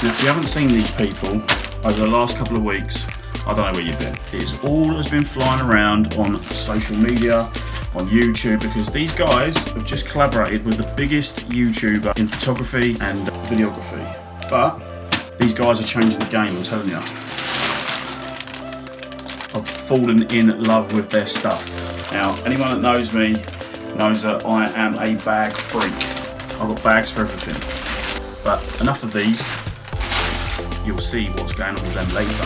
Now, if you haven't seen these people over the last couple of weeks, I don't know where you've been. It's all has been flying around on social media, on YouTube, because these guys have just collaborated with the biggest YouTuber in photography and videography. But these guys are changing the game, I'm telling you. I've fallen in love with their stuff. Now, anyone that knows me knows that I am a bag freak. I've got bags for everything. But enough of these. You'll see what's going on with them later.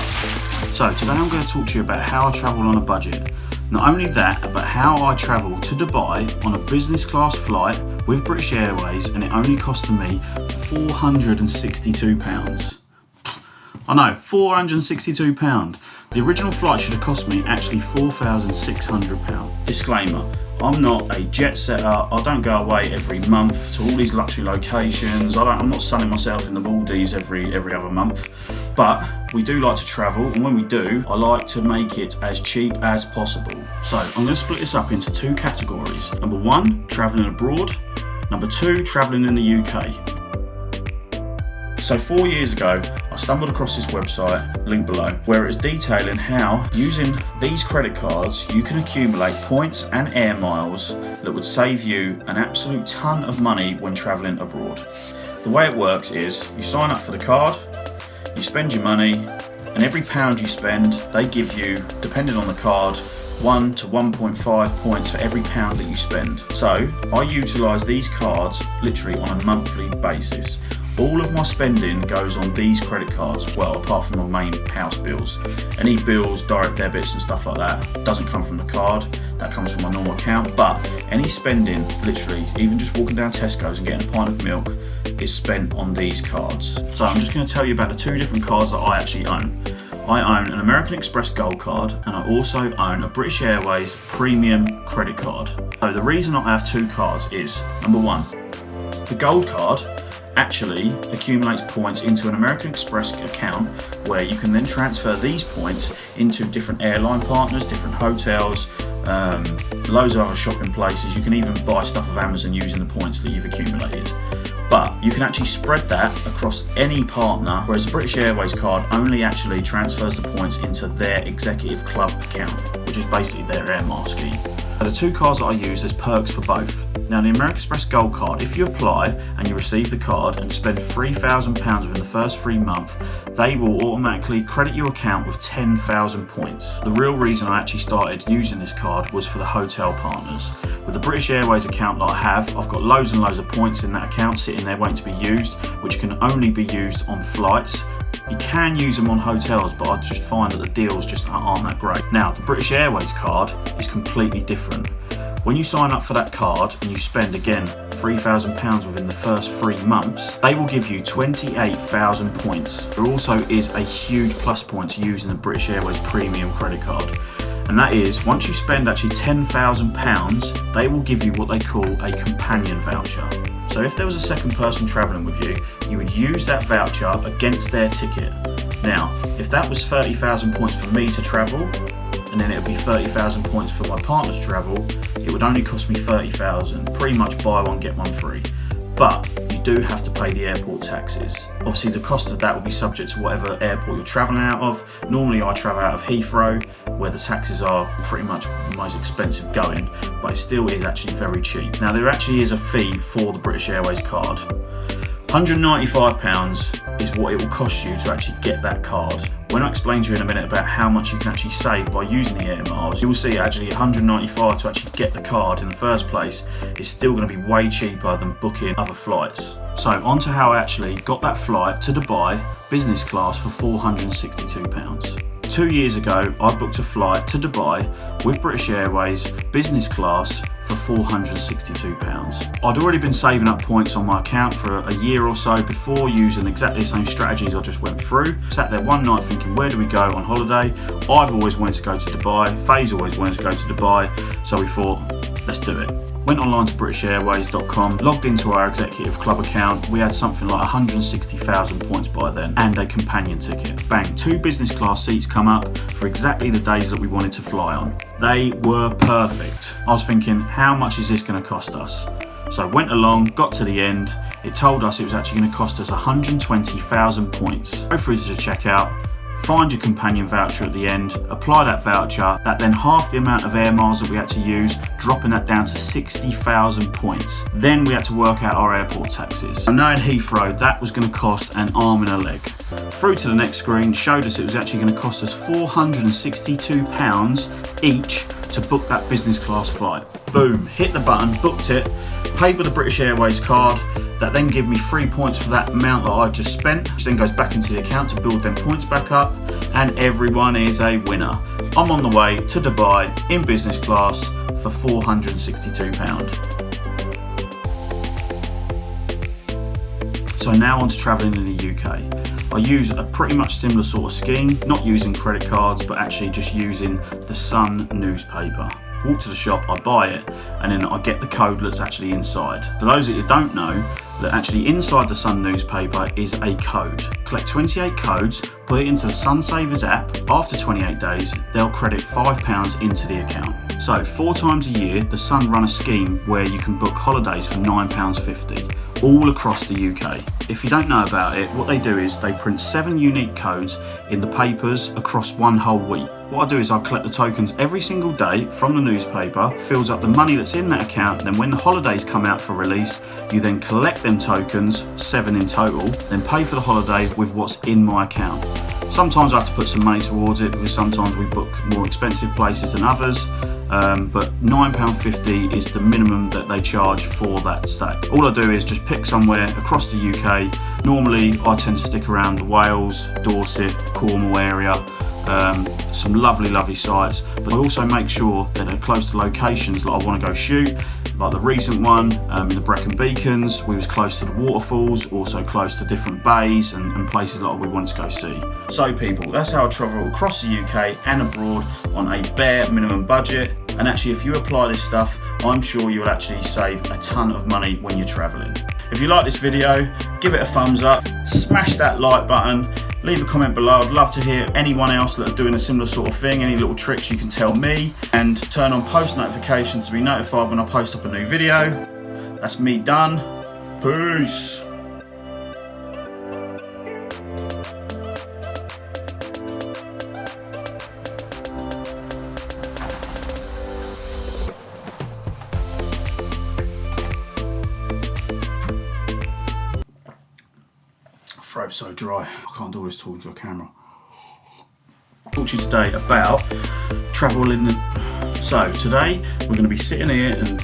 So today I'm going to talk to you about how I travel on a budget. Not only that, but how I travel to Dubai on a business class flight with British Airways, and it only costed me £462. I know, £462. The original flight should have cost me actually £4,600. Disclaimer, I'm not a jet setter. I don't go away every month to all these luxury locations. I'm not sunning myself in the Maldives every other month. But we do like to travel, and when we do, I like to make it as cheap as possible. So I'm going to split this up into two categories. Number one, travelling abroad. Number two, travelling in the UK. So 4 years ago, I stumbled across this website, link below, where it is detailing how, using these credit cards, you can accumulate points and air miles that would save you an absolute ton of money when travelling abroad. The way it works is, you sign up for the card, you spend your money, and every pound you spend, they give you, depending on the card, 1 to 1.5 points for every pound that you spend. So, I utilise these cards literally on a monthly basis. All of my spending goes on these credit cards, well, apart from my main house bills. Any bills, direct debits and stuff like that doesn't come from the card, that comes from my normal account, but any spending, literally, even just walking down Tesco's and getting a pint of milk, is spent on these cards. So I'm just going to tell you about the two different cards that I actually own. I own an American Express Gold card, and I also own a British Airways Premium credit card. So the reason I have two cards is, number one, the Gold card actually accumulates points into an American Express account where you can then transfer these points into different airline partners, different hotels, loads of other shopping places. You can even buy stuff off Amazon using the points that you've accumulated. But you can actually spread that across any partner, whereas the British Airways card only actually transfers the points into their executive club account, which is basically their Airmiles scheme. The two cards that I use, there's perks for both. Now, the American Express Gold card, if you apply and you receive the card and spend £3,000 within the first 3 months, they will automatically credit your account with 10,000 points. The real reason I actually started using this card was for the hotel partners. With the British Airways account that I have, I've got loads and loads of points in that account sitting there waiting to be used, which can only be used on flights. You can use them on hotels, but I just find that the deals just aren't that great. Now, the British Airways card is completely different. When you sign up for that card and you spend, again, £3,000 within the first 3 months, they will give you 28,000 points. There also is a huge plus point to using the British Airways Premium credit card. And that is, once you spend actually £10,000, they will give you what they call a companion voucher. So if there was a second person travelling with you, you would use that voucher against their ticket. Now, if that was 30,000 points for me to travel, and then it would be 30,000 points for my partner to travel, it would only cost me 30,000, pretty much buy one get one free. But you do have to pay the airport taxes. Obviously the cost of that will be subject to whatever airport you're travelling out of. Normally I travel out of Heathrow, where the taxes are pretty much the most expensive going, but it still is actually very cheap. Now, there actually is a fee for the British Airways card. £195 is what it will cost you to actually get that card. When I explain to you in a minute about how much you can actually save by using the Air Miles, you will see actually £195 to actually get the card in the first place is still going to be way cheaper than booking other flights. So on to how I actually got that flight to Dubai, business class, for £462. 2 years ago, I booked a flight to Dubai with British Airways, business class, for £462. I'd already been saving up points on my account for a year or so before, using exactly the same strategies I just went through. Sat there one night thinking, where do we go on holiday? I've always wanted to go to Dubai, Faye's always wanted to go to Dubai, so we thought, let's do it. Went online to BritishAirways.com, logged into our executive club account. We had something like 160,000 points by then, and a companion ticket. Bang, 2 business class seats come up for exactly the days that we wanted to fly on. They were perfect. I was thinking, how much is this going to cost us? So I went along, got to the end. It told us it was actually going to cost us 120,000 points. Go through to the checkout, find your companion voucher at the end, apply that voucher, that then half the amount of air miles that we had to use, dropping that down to 60,000 points. Then we had to work out our airport taxes. So knowing Heathrow, that was going to cost an arm and a leg. Through to the next screen, showed us it was actually going to cost us £462 each to book that business class flight. Boom, hit the button, booked it, paid with a British Airways card. That then give me 3 points for that amount that I've just spent, which then goes back into the account to build them points back up, and everyone is a winner. I'm on the way to Dubai in business class for £462. So now on to travelling in the UK. I use a pretty much similar sort of scheme, not using credit cards, but actually just using the Sun newspaper. Walk to the shop, I buy it, and then I get the code that's actually inside. For those that you don't know, that actually inside the Sun newspaper is a code. Collect 28 codes, put it into the Sun Savers app. After 28 days, they'll credit £5 into the account. So 4 times a year, the Sun run a scheme where you can book holidays for £9.50 all across the UK. If you don't know about it, what they do is they print 7 unique codes in the papers across one whole week. What I do is I collect the tokens every single day from the newspaper, builds up the money that's in that account, then when the holidays come out for release, you then collect them tokens, 7 in total, then pay for the holiday with what's in my account. Sometimes I have to put some money towards it because sometimes we book more expensive places than others. But £9.50 is the minimum that they charge for that stay. All I do is just pick somewhere across the UK. Normally I tend to stick around the Wales, Dorset, Cornwall area. Some lovely sites, but I also make sure that they're close to locations that I want to go shoot. Like the recent one in the Brecon Beacons, we was close to the waterfalls, also close to different bays and places like we wanted to go see. So people, that's how I travel across the UK and abroad on a bare minimum budget. And actually, if you apply this stuff, I'm sure you'll actually save a ton of money when you're traveling. If you like this video, give it a thumbs up, smash that like button, leave a comment below. I'd love to hear anyone else that are doing a similar sort of thing, any little tricks you can tell me, and turn on post notifications to be notified when I post up a new video. That's me done. Peace. Throat's so dry, I can't do all this talking to a camera. I'll talk to you today about travel in the... So today we're going to be sitting here and...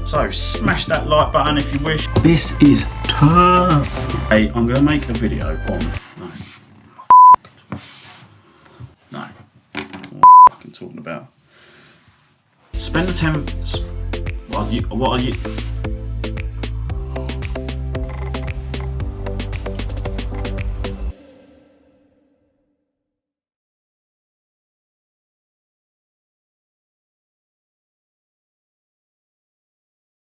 So smash that like button if you wish. This is tough. Hey, I'm going to make a video on... No. What am I fucking talking about? Spend the 10... What are you...